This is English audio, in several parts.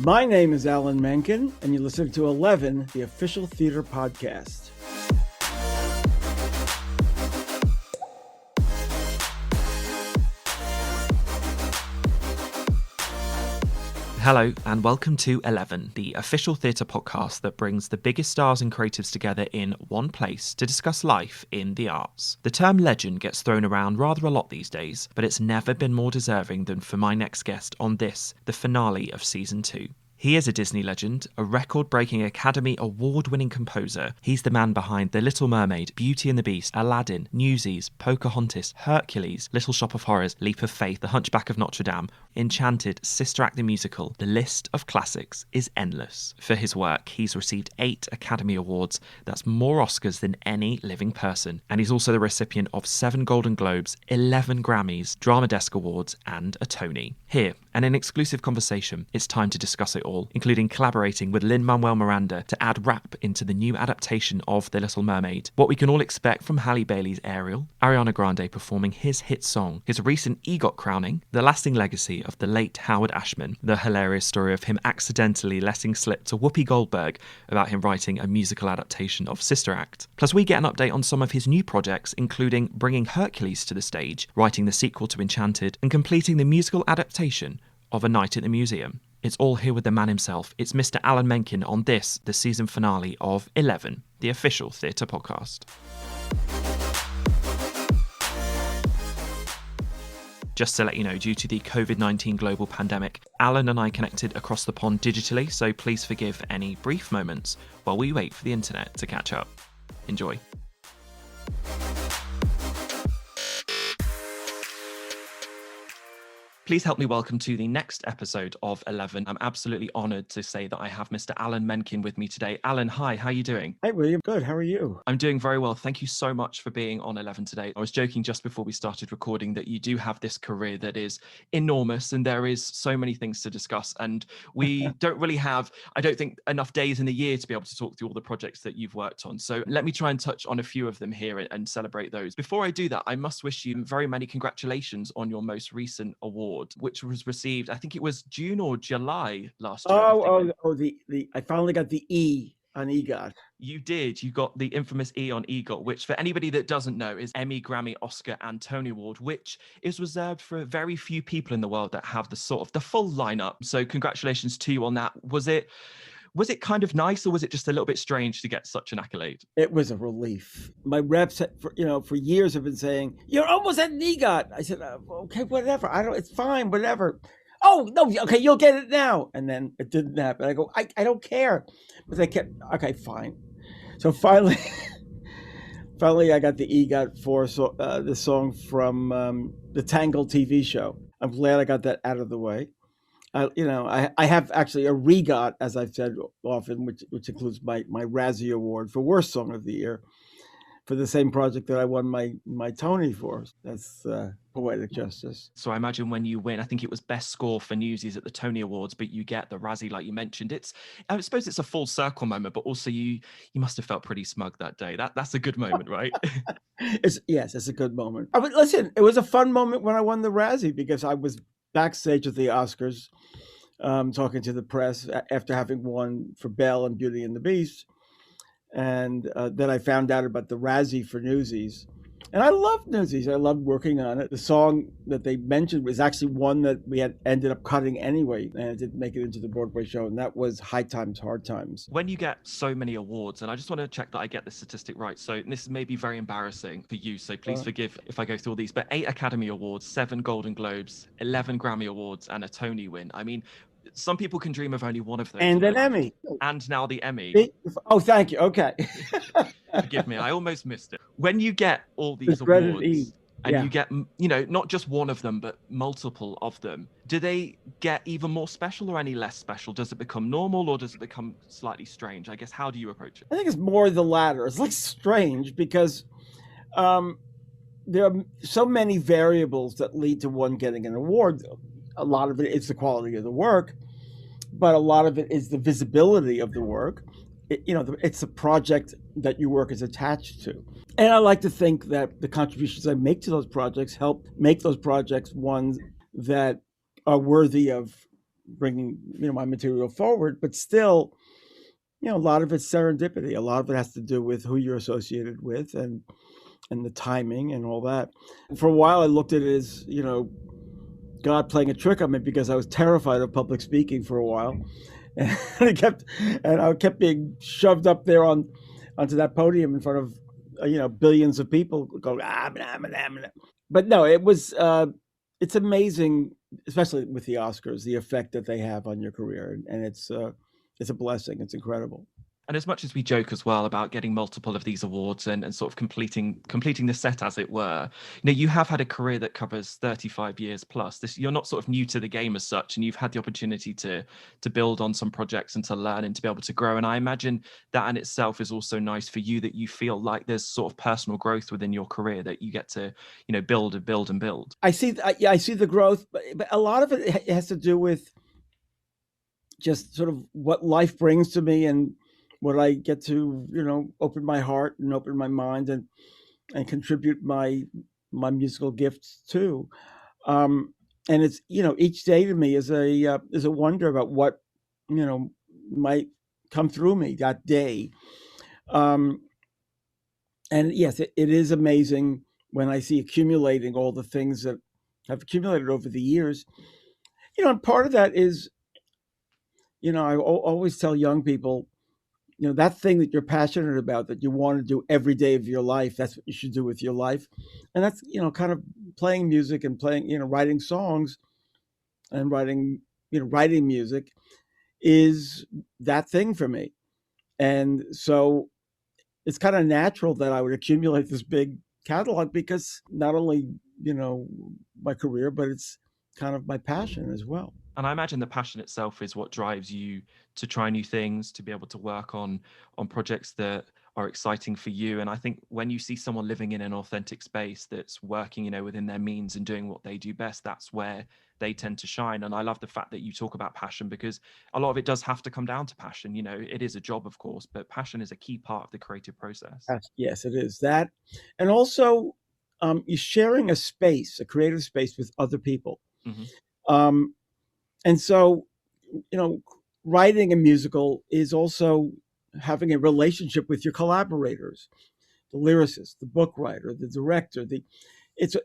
My name is Alan Menken, and you listen to 11, the official theater podcast. Hello and welcome to 11, the official theatre podcast that brings the biggest stars and creatives together in one place to discuss life in the arts. The term legend gets thrown around rather a lot these days, but it's never been more deserving than for my next guest on this, the finale of Season 2. He is a Disney legend, a record-breaking Academy Award-winning composer. He's the man behind The Little Mermaid, Beauty and the Beast, Aladdin, Newsies, Pocahontas, Hercules, Little Shop of Horrors, Leap of Faith, The Hunchback of Notre Dame, Enchanted, Sister Act the Musical. The list of classics is endless. For his work, he's received 8 Academy Awards. That's more Oscars than any living person. And he's also the recipient of 7 Golden Globes, 11 Grammys, Drama Desk Awards, and a Tony. Here, and an exclusive conversation, it's time to discuss it all, including collaborating with Lin-Manuel Miranda to add rap into the new adaptation of The Little Mermaid, what we can all expect from Halle Bailey's Ariel, Ariana Grande performing his hit song, his recent EGOT crowning, the lasting legacy of the late Howard Ashman, the hilarious story of him accidentally letting slip to Whoopi Goldberg about him writing a musical adaptation of Sister Act. Plus we get an update on some of his new projects, including bringing Hercules to the stage, writing the sequel to Enchanted, and completing the musical adaptation of A Night at the Museum. It's all here with the man himself. It's Mr. Alan Menken on this, the season finale of 11, the official theatre podcast. Just to let you know, due to the COVID-19 global pandemic, Alan and I connected across the pond digitally, so please forgive any brief moments while we wait for the internet to catch up. Enjoy. Please help me welcome to the next episode of 11. I'm absolutely honoured to say that I have Mr. Alan Menken with me today. Alan, hi, how are you doing? Hey, William. Good. How are you? I'm doing very well. Thank you so much for being on 11 today. I was joking just before we started recording that you do have this career that is enormous and there is so many things to discuss. And we don't really have, I don't think, enough days in the year to be able to talk through all the projects that you've worked on. So let me try and touch on a few of them here and celebrate those. Before I do that, I must wish you very many congratulations on your most recent award, which was received, I think it was June or July last year. I finally got the E on EGOT. You did. You got the infamous E on EGOT, which for anybody that doesn't know is Emmy, Grammy, Oscar and Tony Award, which is reserved for very few people in the world that have the full lineup. So congratulations to you on that. Was it kind of nice or was it just a little bit strange to get such an accolade? It was a relief. My reps, for years have been saying, "You're almost at an EGOT." I said, "Okay, whatever. It's fine, whatever." "Oh, no, okay, you'll get it now." And then it didn't happen. I go, I don't care. But they kept, okay, fine. So finally, I got the EGOT for the song from the Tangled TV show. I'm glad I got that out of the way. I have actually a REGOT, as I've said often, which includes my Razzie Award for Worst Song of the Year for the same project that I won my Tony for. That's poetic justice. So I imagine when you win, I think it was Best Score for Newsies at the Tony Awards, but you get the Razzie like you mentioned. I suppose it's a full circle moment, but also you must have felt pretty smug that day. That's a good moment, right? Yes, it's a good moment. I mean, listen, it was a fun moment when I won the Razzie because I was backstage at the Oscars, talking to the press after having won for Belle and Beauty and the Beast. And then I found out about the Razzie for Newsies. And I loved Newsies. I loved working on it. The song that they mentioned was actually one that we had ended up cutting anyway, and it didn't make it into the Broadway show, and that was High Times, Hard Times. When you get so many awards, and I just want to check that I get the statistic right, so this may be very embarrassing for you, so please forgive if I go through all these, but 8 Academy Awards, 7 Golden Globes, 11 Grammy Awards, and a Tony win. I mean, some people can dream of only one of those. And an Emmy. And now the Emmy. Oh, thank you. Okay. Forgive me, I almost missed it. When you get all these awards and you get, not just one of them, but multiple of them, do they get even more special or any less special? Does it become normal or does it become slightly strange? I guess, how do you approach it? I think it's more the latter. It's like strange because there are so many variables that lead to one getting an award. A lot of it is the quality of the work, but a lot of it is the visibility of the work. It's a project that your work is attached to. And I like to think that the contributions I make to those projects help make those projects ones that are worthy of bringing my material forward, but still, a lot of it's serendipity. A lot of it has to do with who you're associated with and the timing and all that. For a while, I looked at it as God playing a trick on me because I was terrified of public speaking for a while, and I kept being shoved up there onto that podium in front of billions of people going blah, blah, blah. But no, it's amazing, especially with the Oscars, the effect that they have on your career, and it's a blessing. It's incredible. And as much as we joke as well about getting multiple of these awards and sort of completing the set, as it were, you have had a career that covers 35 years plus. You're not sort of new to the game as such, and you've had the opportunity to build on some projects and to learn and to be able to grow. And I imagine that in itself is also nice for you, that you feel like there's sort of personal growth within your career that you get to build and build and build. I see the growth, but a lot of it has to do with just sort of what life brings to me and what I get to, open my heart and open my mind and contribute my musical gifts to. And it's, each day to me is a wonder about what, might come through me that day. And yes, it is amazing when I see accumulating all the things that have accumulated over the years. And part of that is, I always tell young people, that thing that you're passionate about, that you want to do every day of your life, that's what you should do with your life. And that's, kind of playing music and playing, writing songs and writing music is that thing for me. And so it's kind of natural that I would accumulate this big catalog because not only, my career, but it's kind of my passion as well. And I imagine the passion itself is what drives you to try new things, to be able to work on projects that are exciting for you. And I think when you see someone living in an authentic space that's working, within their means and doing what they do best, that's where they tend to shine. And I love the fact that you talk about passion, because a lot of it does have to come down to passion. It is a job, of course, but passion is a key part of the creative process. Yes, it is that. And also, you're sharing a space, a creative space with other people. Mm-hmm. And so, writing a musical is also having a relationship with your collaborators, the lyricist, the book writer, the director. It's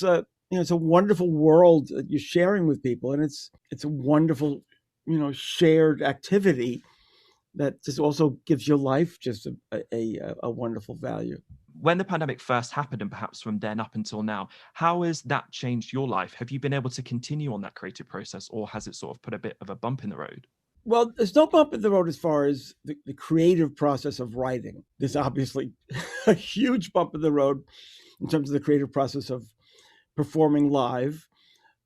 a wonderful world that you're sharing with people, and it's a wonderful, shared activity that just also gives your life just a wonderful value. When the pandemic first happened, and perhaps from then up until now, how has that changed your life? Have you been able to continue on that creative process, or has it sort of put a bit of a bump in the road? Well, there's no bump in the road as far as the creative process of writing. There's obviously a huge bump in the road in terms of the creative process of performing live,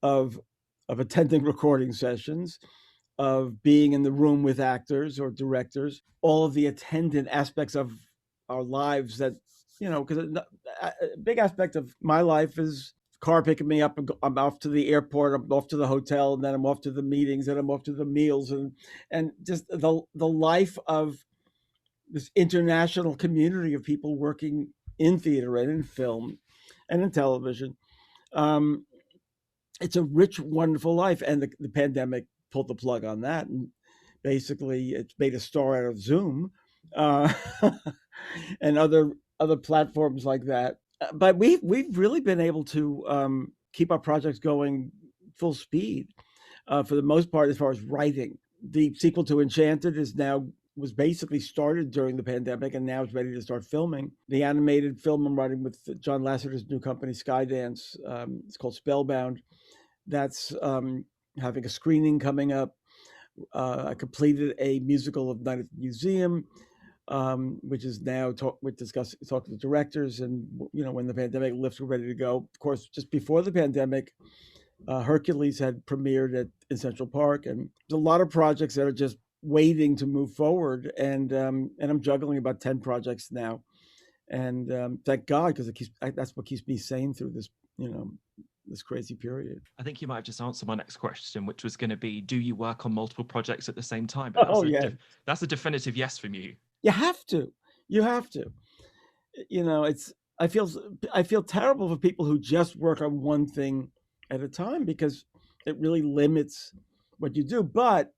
of attending recording sessions, of being in the room with actors or directors, all of the attendant aspects of our lives that, because a big aspect of my life is car picking me up and I'm off to the airport, I'm off to the hotel, and then I'm off to the meetings, and I'm off to the meals, and just the life of this international community of people working in theater and in film and in television. It's a rich, wonderful life, and the pandemic pulled the plug on that, and basically it's made a star out of Zoom and other platforms like that. But we've really been able to keep our projects going full speed for the most part as far as writing. The sequel to Enchanted was basically started during the pandemic and now is ready to start filming. The animated film I'm writing with John Lasseter's new company, Skydance, it's called Spellbound. That's having a screening coming up. I completed a musical of Night at the Museum, which is now talk to the directors, and when the pandemic lifts, we're ready to go. Of course, just before the pandemic, Hercules had premiered in Central Park, and there's a lot of projects that are just waiting to move forward, and I'm juggling about 10 projects now, and thank God, because that's what keeps me sane through this this crazy period. I think you might have just answered my next question, which was going to be, do you work on multiple projects at the same time? But that's a definitive yes from you. You have to. I feel terrible for people who just work on one thing at a time, because it really limits what you do. But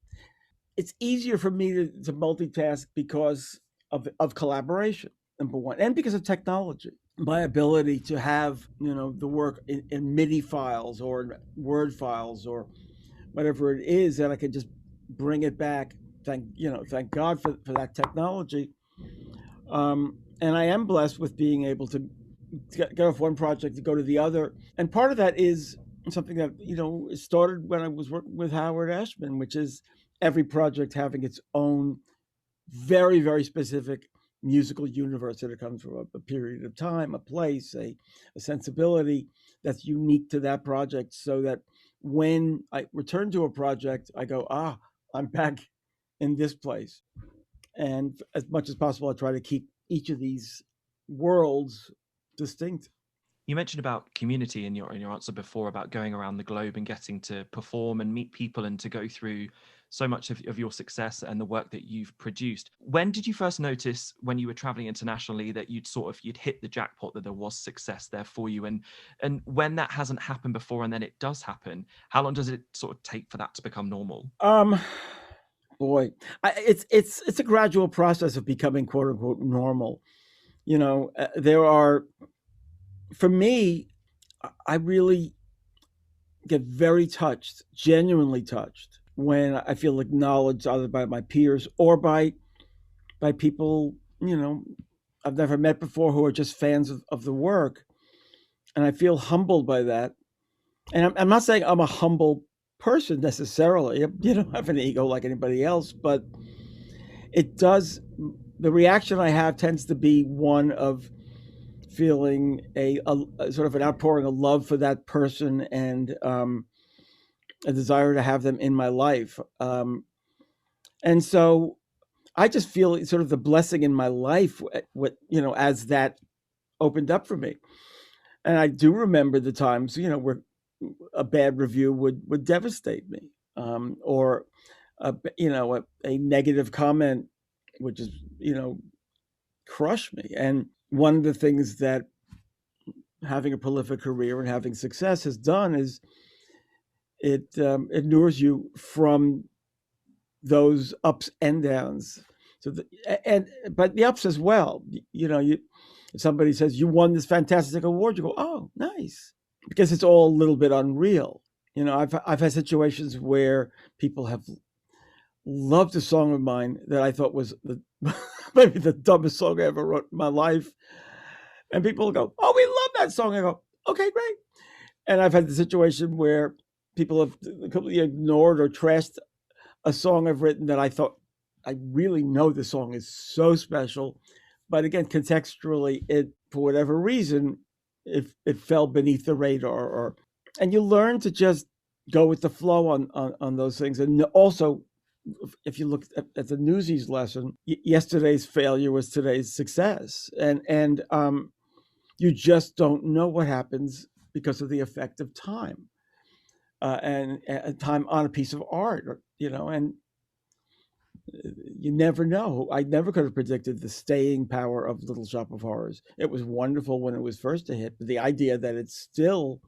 it's easier for me to multitask because of collaboration, number one, and because of technology. My ability to have the work in MIDI files or Word files or whatever it is, that I could just bring it back. Thank God for that technology. And I am blessed with being able to get off one project to go to the other. And part of that is something that started when I was working with Howard Ashman, which is every project having its own very, very specific musical universe that it comes from a period of time, a place, a sensibility that's unique to that project, so that when I return to a project, I go, I'm back in this place. And as much as possible, I try to keep each of these worlds distinct. You mentioned about community in your answer before, about going around the globe and getting to perform and meet people and to go through so much of your success and the work that you've produced. When did you first notice, when you were traveling internationally, that you'd hit the jackpot, that there was success there for you? And when that hasn't happened before and then it does happen, how long does it sort of take for that to become normal? Boy, it's a gradual process of becoming quote unquote normal. There are, for me, I really get very touched, genuinely touched, when I feel acknowledged either by my peers or by people I've never met before, who are just fans of the work, and I feel humbled by that. And I'm not saying I'm a humble person necessarily. You don't have an ego like anybody else, but it does. The reaction I have tends to be one of feeling a sort of an outpouring of love for that person, and a desire to have them in my life. And so I just feel sort of the blessing in my life, as that opened up for me. And I do remember the times, where a bad review would devastate me, or a negative comment would just crush me. And one of the things that having a prolific career and having success has done is it inures you from those ups and downs. So but the ups as well. If somebody says you won this fantastic award, you go, oh, nice, because it's all a little bit unreal. I've had situations where people have loved a song of mine that I thought was maybe the dumbest song I ever wrote in my life, and people go, oh, we love that song. I go, okay, great. And I've had the situation where people have completely ignored or trashed a song I've written that I thought, I really know the song is so special, but again, contextually, it, for whatever reason, it fell beneath the radar. And you learn to just go with the flow on those things. And also, if you look at the Newsies lesson, yesterday's failure was today's success, and you just don't know what happens because of the effect of time, and time on a piece of art, and you never know. I never could have predicted the staying power of Little Shop of Horrors. It was wonderful when it was first a hit, but the idea that it's still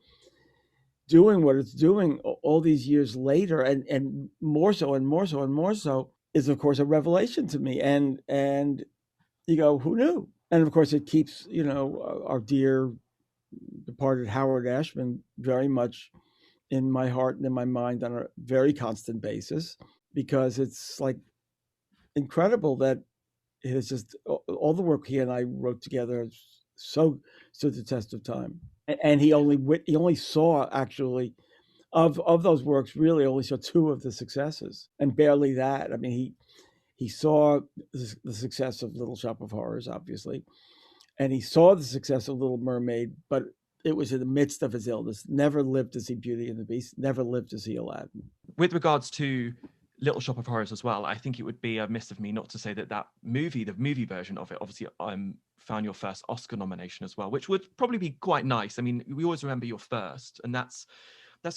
doing what it's doing all these years later, and more so and more so and more so, is of course a revelation to me. And you go, who knew? And of course, it keeps our dear departed Howard Ashman very much in my heart and in my mind on a very constant basis, because it's like incredible that it is just all the work he and I wrote together so stood the test of time. And he only saw, actually, of those works, really only saw two of the successes, and barely that. I mean, he saw the success of Little Shop of Horrors, obviously, and he saw the success of Little Mermaid, but it was in the midst of his illness. Never lived to see Beauty and the Beast. Never lived to see Aladdin. With regards to Little Shop of Horrors as well, I think it would be amiss of me not to say that movie, the movie version of it, obviously found your first Oscar nomination as well, which would probably be quite nice. I mean, we always remember your first, and that's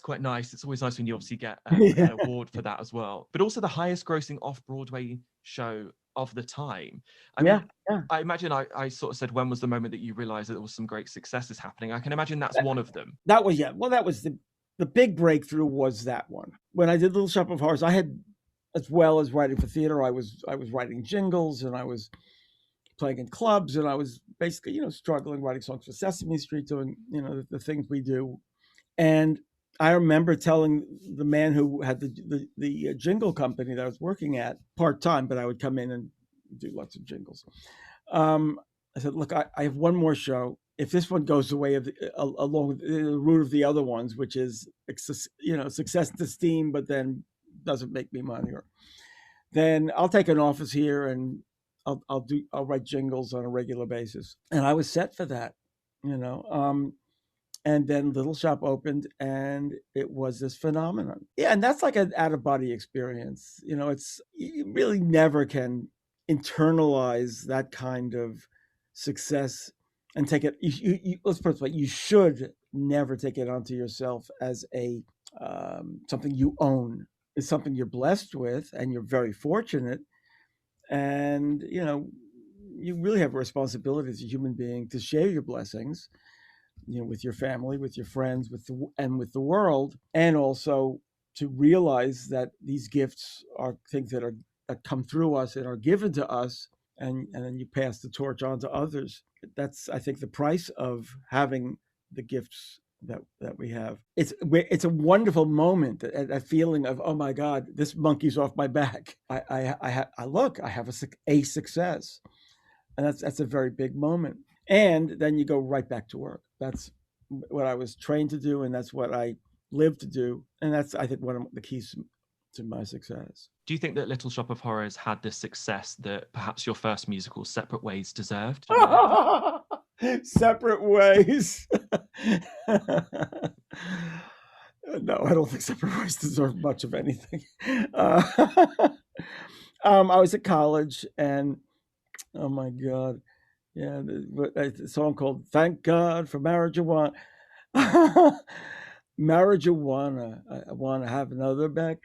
quite nice. It's always nice when you obviously get an award for that as well. But also the highest grossing off-Broadway show of the time. I mean, yeah. I imagine I sort of said, when was the moment that you realized that there was some great successes happening? I can imagine that's one of them. That was, yeah. Well, that was the the big breakthrough was that one. When I did Little Shop of Horrors, I had, as well as writing for theater, I was writing jingles, and I was playing in clubs, and I was basically, struggling, writing songs for Sesame Street, doing, the things we do. And I remember telling the man who had the jingle company that I was working at part-time, but I would come in and do lots of jingles. I said, look, I have one more show. If this one goes the way of along the route of the other ones, which is, success and esteem, but then doesn't make me money, then I'll take an office here and I'll write jingles on a regular basis. And I was set for that, and then Little Shop opened, and it was this phenomenon. Yeah, and that's like an out-of-body experience. You really never can internalize that kind of success and take it. Let's put it this way: you should never take it onto yourself as a something you own. It's something you're blessed with, and you're very fortunate. And you really have a responsibility as a human being to share your blessings, with your family, with your friends, with the world, and also to realize that these gifts are things that come through us and are given to us, and then you pass the torch on to others. That's, I think, the price of having the gifts that we have. It's a wonderful moment, that feeling of, oh my God, this monkey's off my back. I have a success, and that's a very big moment. And then you go right back to work. That's what I was trained to do, and that's what I live to do. And that's, I think, one of the keys to my success. Do you think that Little Shop of Horrors had the success that perhaps your first musical, Separate Ways, deserved? Separate Ways. No, I don't think Separate Ways deserved much of anything. I was at college, and oh my God. Yeah, a song called "Thank God for Marijuana." Marijuana, I want to have another back.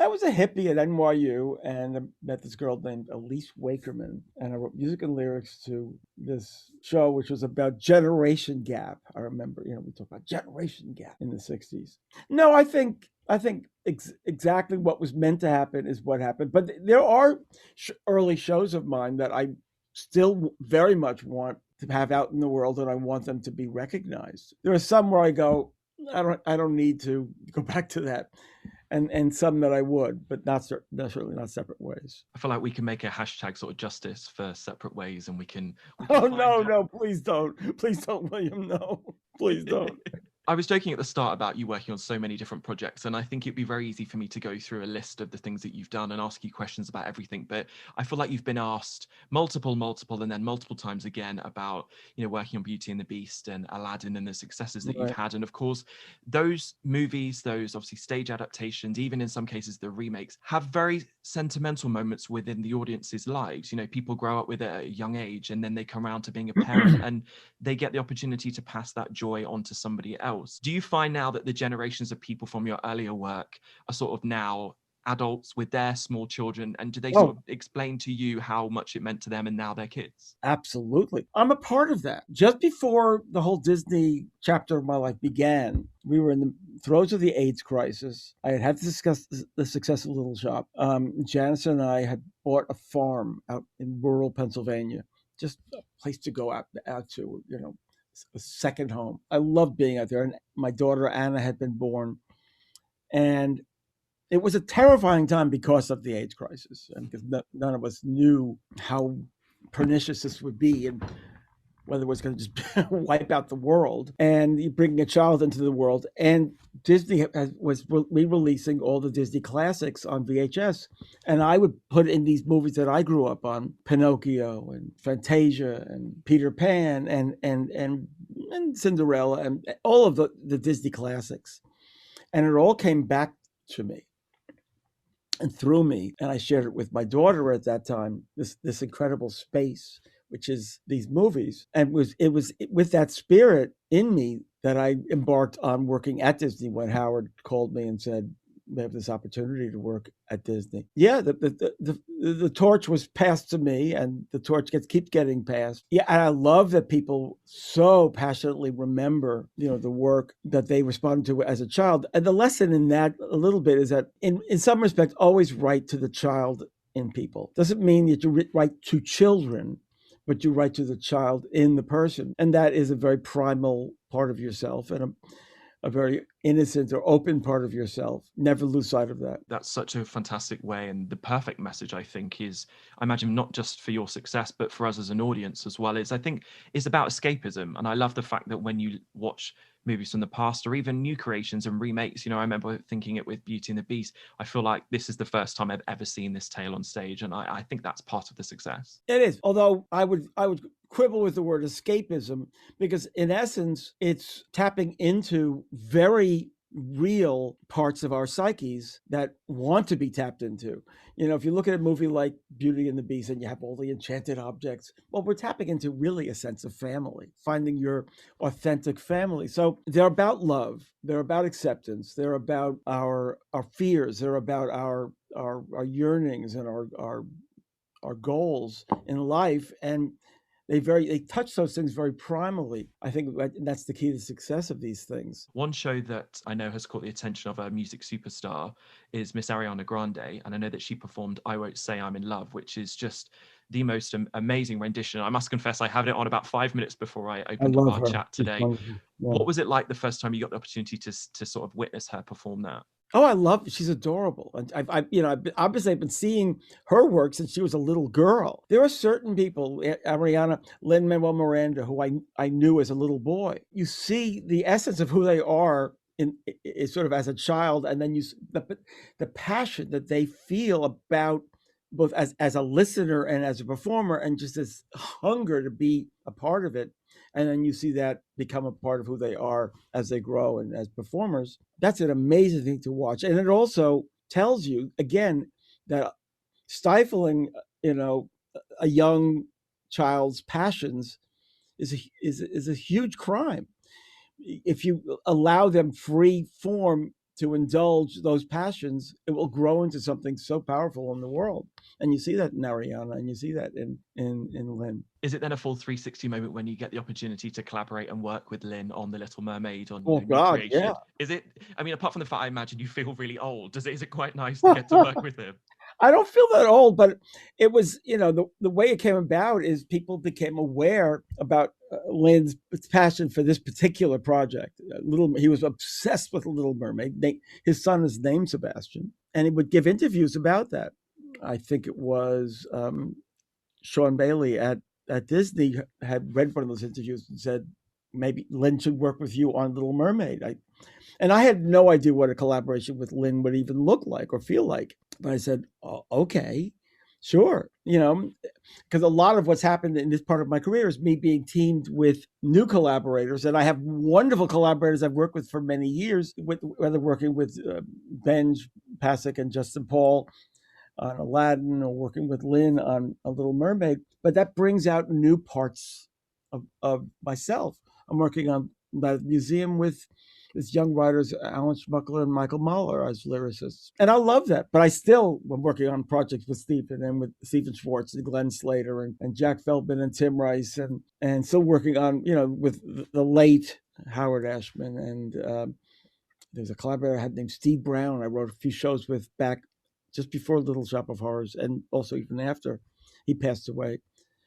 I was a hippie at NYU, and I met this girl named Elise Wakerman, and I wrote music and lyrics to this show, which was about generation gap. I remember, we talked about generation gap in the 60s. No, I think exactly what was meant to happen is what happened. But there are early shows of mine that I still very much want to have out in the world, and I want them to be recognized. There are some where I go, I don't need to go back to that, and some that I would, but certainly not Separate Ways. I feel like we can make a hashtag sort of justice for Separate Ways, and we can oh no, please don't, William, no, please don't. I was joking at the start about you working on so many different projects, and I think it'd be very easy for me to go through a list of the things that you've done and ask you questions about everything. But I feel like you've been asked multiple, and then multiple times again about, working on Beauty and the Beast and Aladdin and the successes that you've had. And of course, those movies, those obviously stage adaptations, even in some cases the remakes, have very sentimental moments within the audience's lives. People grow up with it at a young age, and then they come around to being a parent and they get the opportunity to pass that joy on to somebody else. Do you find now that the generations of people from your earlier work are sort of now adults with their small children, and do they sort of explain to you how much it meant to them and now they're kids? Absolutely. I'm a part of that. Just before the whole Disney chapter of my life began, we were in the throes of the AIDS crisis. I had to discuss the success of Little Shop. Janice and I had bought a farm out in rural Pennsylvania, just a place to go out to, a second home. I loved being out there. And my daughter, Anna, had been born. And it was a terrifying time because of the AIDS crisis, and because none of us knew how pernicious this would be and whether it was going to just wipe out the world. And you bring a child into the world. And Disney was re-releasing all the Disney classics on VHS. And I would put in these movies that I grew up on, Pinocchio and Fantasia and Peter Pan and Cinderella and all of the Disney classics. And it all came back to me and through me. And I shared it with my daughter at that time, this incredible space, which is these movies. And it was with that spirit in me that I embarked on working at Disney when Howard called me and said, have this opportunity to work at Disney. Yeah, the torch was passed to me, and the torch keeps getting passed. Yeah, and I love that people so passionately remember, the work that they responded to as a child. And the lesson in that a little bit is that in some respect, always write to the child in people. Doesn't mean that you write to children, but you write to the child in the person. And that is a very primal part of yourself, and a very innocent or open part of yourself. Never lose sight of that. That's such a fantastic way, and the perfect message, I think, is, I imagine, not just for your success but for us as an audience as well, is I think is about escapism. And I love the fact that when you watch movies from the past or even new creations and remakes, I remember thinking it with Beauty and the Beast, I feel like this is the first time I've ever seen this tale on stage, and I think that's part of the success. It is, although I would quibble with the word escapism, because in essence it's tapping into very real parts of our psyches that want to be tapped into. If you look at a movie like Beauty and the Beast and you have all the enchanted objects, well, we're tapping into really a sense of family, finding your authentic family. So they're about love, they're about acceptance, they're about our fears, they're about our yearnings and our goals in life, and they touch those things very primally. I think that's the key to the success of these things. One show that I know has caught the attention of a music superstar is Miss Ariana Grande, and I know that she performed "I Won't Say I'm in Love," which is just the most amazing rendition. I must confess, I had it on about 5 minutes before I I opened up love our her. chat She's today. wonderful. Yeah. What was it like the first time you got the opportunity to sort of witness her perform that? Oh, I love. She's adorable, and I've been seeing her work since she was a little girl. There are certain people, Ariana, Lin-Manuel Miranda, who I knew as a little boy. You see the essence of who they are is sort of as a child, and then the passion that they feel about both as a listener and as a performer, and just this hunger to be a part of it. And then you see that become a part of who they are as they grow and as performers. That's an amazing thing to watch. And it also tells you, again, that stifling, a young child's passions is a huge crime. If you allow them free form to indulge those passions, it will grow into something so powerful in the world. And you see that in Ariana, and you see that in Lin. Is it then a full 360 moment when you get the opportunity to collaborate and work with Lin on The Little Mermaid, on Oh New God, yeah. Creation? Is it? I mean, apart from the fact I imagine you feel really old, is it quite nice to get to work with him? I don't feel that old, but it was, the way it came about is people became aware about Lin's passion for this particular project. He was obsessed with Little Mermaid. His son is named Sebastian, and he would give interviews about that. I think it was Sean Bailey at Disney had read one of those interviews and said, maybe Lin should work with you on Little Mermaid. I had no idea what a collaboration with Lin would even look like or feel like. But I said, oh, okay, sure. Because a lot of what's happened in this part of my career is me being teamed with new collaborators. And I have wonderful collaborators I've worked with for many years, whether working with Benj Pasek and Justin Paul on Aladdin or working with Lin on A Little Mermaid. But that brings out new parts of myself. I'm working on the museum with these young writers, Alan Schmuckler and Michael Mahler as lyricists. And I love that. But I still am working on projects with Stephen and with Stephen Schwartz and Glenn Slater and Jack Feldman and Tim Rice and still working on, with the late Howard Ashman. And there's a collaborator I had named Steve Brown. I wrote a few shows with back just before Little Shop of Horrors and also even after he passed away.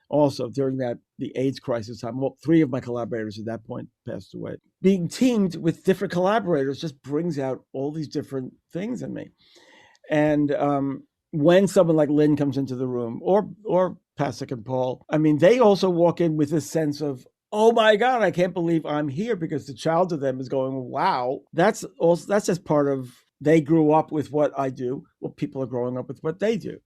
Also, during the AIDS crisis time, well, 3 of my collaborators at that point passed away. Being teamed with different collaborators just brings out all these different things in me. And when someone like Lin comes into the room, or Pasek and Paul, I mean, they also walk in with this sense of, oh my God, I can't believe I'm here, because the child to them is going, wow. That's just part of, they grew up with what I do. Well, people are growing up with what they do.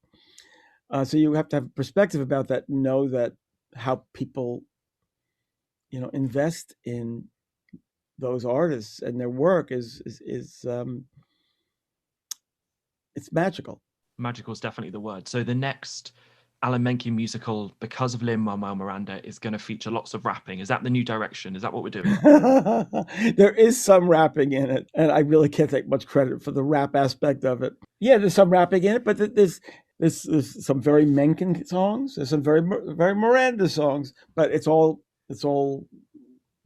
So you have to have perspective about that, know that how people, invest in those artists and their work is it's magical. Magical is definitely the word. So the next Alan Menken musical, because of Lin-Manuel Miranda, is going to feature lots of rapping. Is that the new direction? Is that what we're doing? There is some rapping in it, and I really can't take much credit for the rap aspect of it. Yeah, there's some rapping in it, but there's some very Menken songs. There's some very Miranda songs, but it's all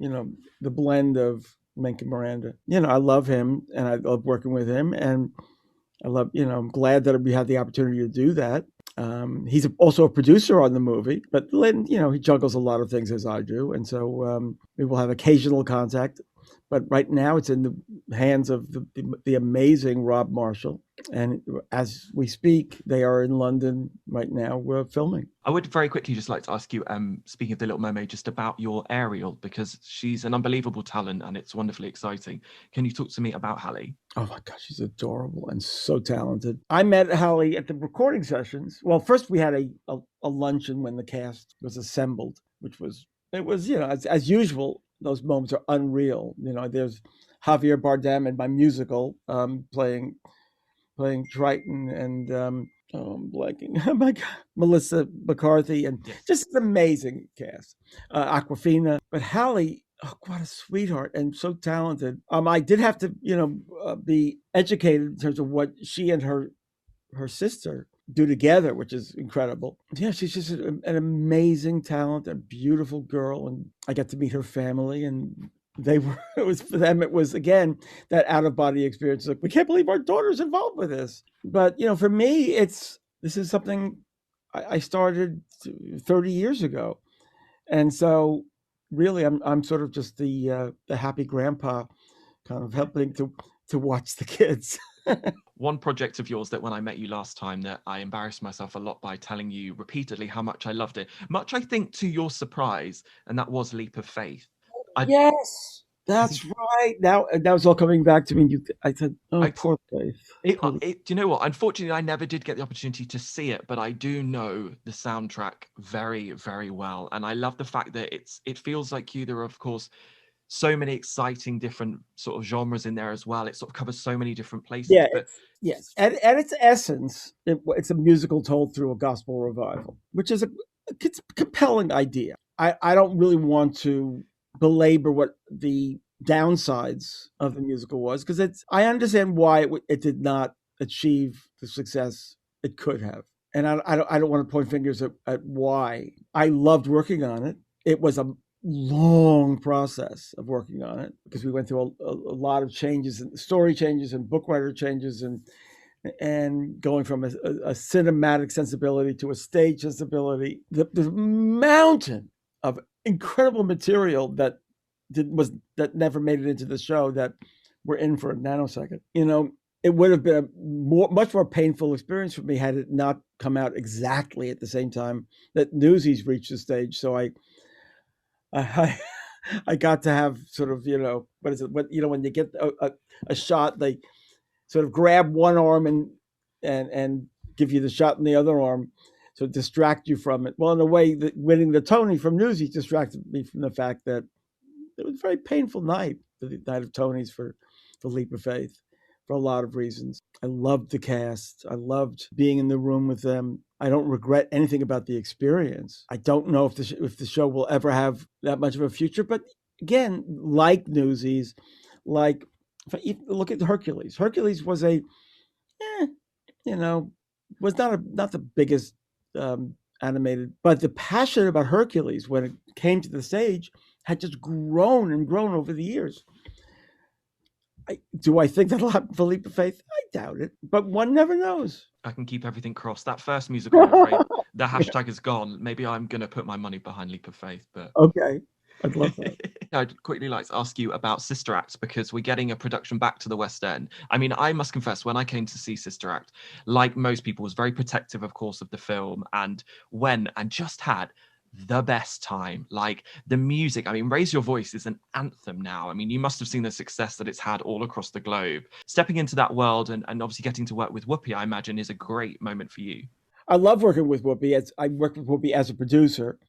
the blend of Menken Miranda. I love him, and I love working with him, and I'm glad that we had the opportunity to do that. He's also a producer on the movie, but Lin, he juggles a lot of things as I do, and so we will have occasional contact. But right now, it's in the hands of the amazing Rob Marshall, and as we speak, they are in London right now. We're filming. I would very quickly just like to ask you, speaking of the Little Mermaid, just about your Ariel, because she's an unbelievable talent and it's wonderfully exciting. Can you talk to me about Halle? Oh my gosh, she's adorable and so talented. I met Halle at the recording sessions. Well, first we had a luncheon when the cast was assembled, which was as usual. Those moments are unreal. There's Javier Bardem in my musical playing Triton, and I'm blanking. Oh my God, Melissa McCarthy, and just an amazing cast. Aquafina, but Halle. Oh, what a sweetheart and so talented. I did have to, be educated in terms of what she and her sister do together, which is incredible. Yeah, she's just an amazing talent, a beautiful girl, and I got to meet her family, and they were. It was for them. It was again that out of body experience. Like, we can't believe our daughter's involved with this. But for me, this is something I started 30 years ago, and so really, I'm sort of just the happy grandpa, kind of helping to watch the kids. One project of yours that when I met you last time that I embarrassed myself a lot by telling you repeatedly how much I loved it, much I think to your surprise, and that was Leap of Faith. Yes, that's right. Now it's all coming back to me. I said, "Oh, poor Faith." Do you know what? Unfortunately, I never did get the opportunity to see it, but I do know the soundtrack very, very well, and I love the fact that it feels like you. There are, of course, so many exciting different sort of genres in there as well. It sort of covers so many different places. Yeah, But yes. At its essence, it's a musical told through a gospel revival, which is a compelling idea. I don't really want to belabor what the downsides of the musical was, because I understand why it did not achieve the success it could have, and I don't want to point fingers at why. I loved working on it. It was a long process of working on it, because we went through a lot of changes, and story changes and book writer changes, and going from a cinematic sensibility to a stage sensibility. The mountain of incredible material that never made it into the show, that we're in for a nanosecond. It would have been a much more painful experience for me had it not come out exactly at the same time that Newsies reached the stage. So I I got to have sort of, what is it? When you get a shot, they sort of grab one arm and give you the shot in the other arm, so distract you from it. Well, in a way, winning the Tony from Newsies distracted me from the fact that it was a very painful night, the night of Tonys for Leap of Faith, for a lot of reasons. I loved the cast. I loved being in the room with them. I don't regret anything about the experience. I don't know if the show will ever have that much of a future, but again, like Newsies, like look at Hercules. Hercules was was not the biggest animated, but the passion about Hercules when it came to the stage had just grown and grown over the years. Do I think that'll happen for Leap of Faith? I doubt it, but one never knows. I can keep everything crossed. That first musical, I'm afraid, the hashtag is gone. Maybe I'm going to put my money behind Leap of Faith, but okay. I'd love that. I'd quickly like to ask you about Sister Act, because we're getting a production back to the West End. I mean, I must confess, when I came to see Sister Act, like most people, was very protective, of course, of the film, and just had the best time. Like, the music, I mean, Raise Your Voice is an anthem now. I mean, you must have seen the success that it's had all across the globe. Stepping into that world and obviously getting to work with Whoopi, I imagine, is a great moment for you. I love working with Whoopi. I worked with Whoopi as a producer.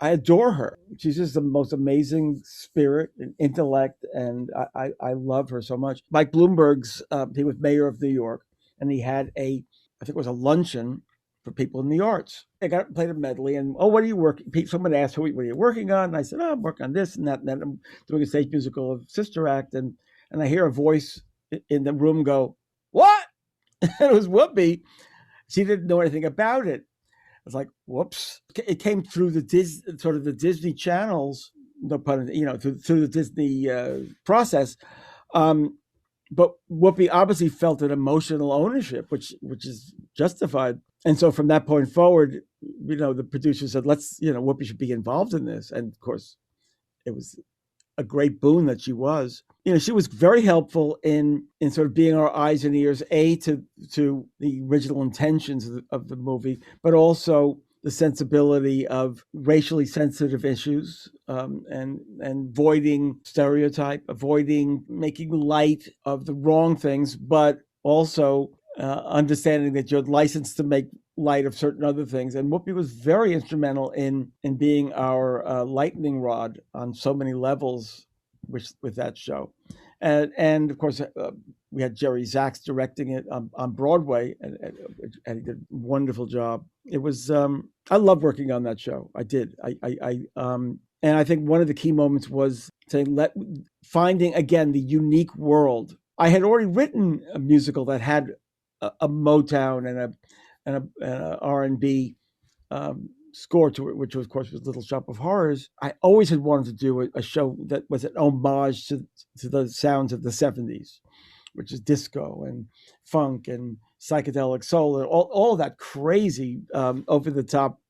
I adore her. She's just the most amazing spirit and intellect, and I love her so much. Mike Bloomberg's, he was mayor of New York, and he had I think it was a luncheon for people in the arts. I played a medley, and what are you working? Someone asked, what are you working on? And I said, I'm working on this and that, and then I'm doing a stage musical of Sister Act, and I hear a voice in the room go, "What?" It was Whoopi. She didn't know anything about it. I was like, "Whoops!" It came through the Disney channels, no pun, through the Disney process. But Whoopi obviously felt an emotional ownership, which is justified. And so from that point forward, the producer said, Whoopi should be involved in this. And of course, it was a great boon that she was. She was very helpful in sort of being our eyes and ears, to the original intentions of the movie, but also the sensibility of racially sensitive issues, and avoiding stereotype, avoiding making light of the wrong things, but also understanding that you're licensed to make light of certain other things. And Whoopi was very instrumental in being our lightning rod on so many levels with that show. And of course, we had Jerry Zaks directing it on Broadway, and he did a wonderful job. It was I loved working on that show. I did. And I think one of the key moments was finding again the unique world. I had already written a musical that had a Motown and a R&B score to it, which of course was Little Shop of Horrors. I always had wanted to do a show that was an homage to the sounds of the 70s, which is disco and funk and psychedelic soul and all that crazy over the top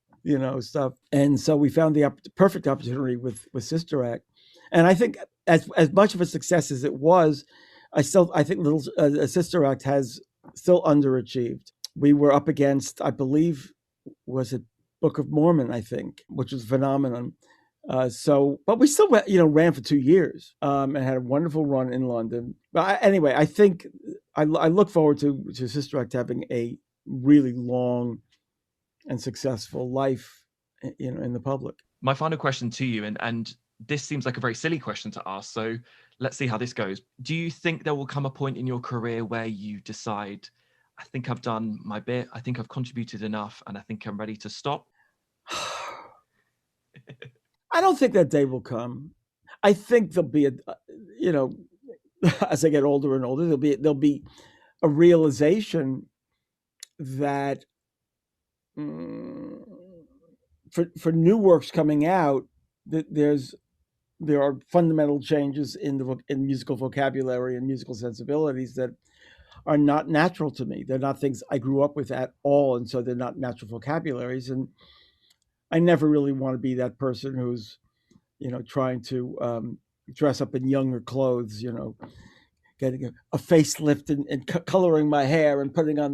stuff. And so we found the perfect opportunity with Sister Act. And I think as much of a success as it was, I think Little Sister Act has still underachieved. We were up against, I believe, was it Book of Mormon, I think, which was a phenomenon. But we still, ran for 2 years and had a wonderful run in London. But anyway, I think I look forward to Sister Act having a really long and successful life, in the public. My final question to you, and this seems like a very silly question to ask, so let's see how this goes. Do you think there will come a point in your career where you decide, I think I've done my bit, I think I've contributed enough, and I think I'm ready to stop? I don't think that day will come. I think there'll be as I get older and older, there'll be a realization that for new works coming out, that there are fundamental changes in musical vocabulary and musical sensibilities that are not natural to me. They're not things I grew up with at all, and so they're not natural vocabularies. And I never really want to be that person who's, trying to dress up in younger clothes, getting a facelift and coloring my hair and putting on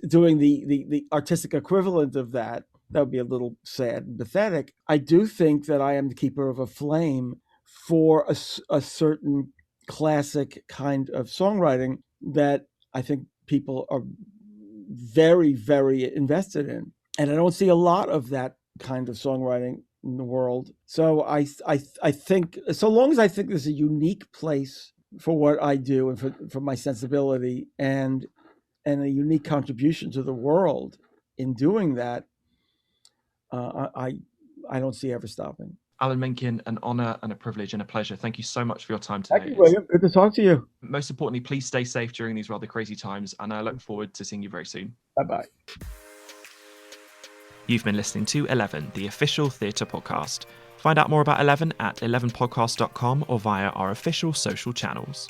doing the artistic equivalent of that. That would be a little sad and pathetic. I do think that I am the keeper of a flame for a certain classic kind of songwriting that I think people are very, very invested in. And I don't see a lot of that kind of songwriting in the world. So I think, so long as I think there's a unique place for what I do and for my sensibility and a unique contribution to the world in doing that, I don't see ever stopping. Alan Menken, an honour and a privilege and a pleasure. Thank you so much for your time today. Thank you, William. Good to talk to you. Most importantly, please stay safe during these rather crazy times, and I look forward to seeing you very soon. Bye-bye. You've been listening to 11, the official theatre podcast. Find out more about 11 at 11podcast.com or via our official social channels.